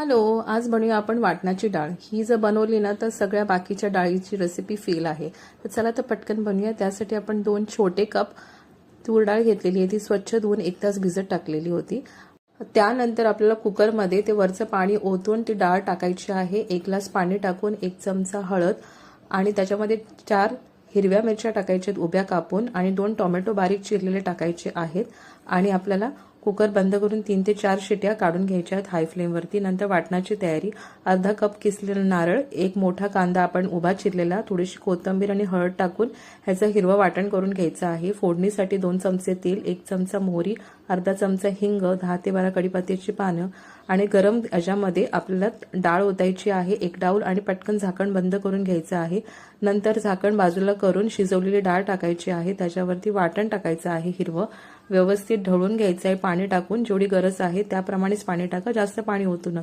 Hello, आज बनवूया आपण वाटणाची डाळ. ही जर बनवली ना तर सगळ्या बाकीच्या डाळीची रेसिपी फेल आहे. तर चला तर पटकन बनवूया. त्यासाठी आपण 2 छोटे कप तूर डाळ घेतलेली आहे. ती स्वच्छ धुवून 1 तास भिजत टाकलेली होती. त्यानंतर आपल्याला कुकरमध्ये ते वरचं पाणी ओतून ती डाळ टाकायची आहे. 1 ग्लास पाणी टाकून 1 चमचा हळद आणि त्याच्यामध्ये 4 हिरव्या मिरच्या टाकायच्यात उभ्या कापून आणि 2 टोमॅटो बारीक चिरलेले टाकायचे आहेत आणि आपल्याला कुकर बंद करून 3 ते 4 शिट्या काढून घ्यायच्या आहेत हाय फ्लेमवरती. नंतर वाटणाची तयारी: अर्धा कप किसलेला नारळ, 1 मोठा कांदा आपण उभा चिरलेला, थोडीशी कोथिंबीर आणि हळद टाकून ह्याचं हिरवं वाटण करून घ्यायचं आहे. फोडणीसाठी 2 चमचे तेल, 1 चमचा मोहरी, अर्धा चमचा हिंग, 10 ते 12 कढीपत्त्याची पानं आणि गरम याच्यामध्ये आपल्याला डाळ ओतायची आहे 1 डाऊल आणि पटकन झाकण बंद करून घ्यायचं आहे. नंतर झाकण बाजूला करून शिजवलेली डाळ टाकायची आहे. त्याच्यावरती वाटण टाकायचं आहे हिरवं, व्यवस्थित ढवळून घ्यायचं आहे पाणी टाकून. जेवढी गरज आहे त्याप्रमाणेच पाणी टाका, जास्त पाणी ओतू नका.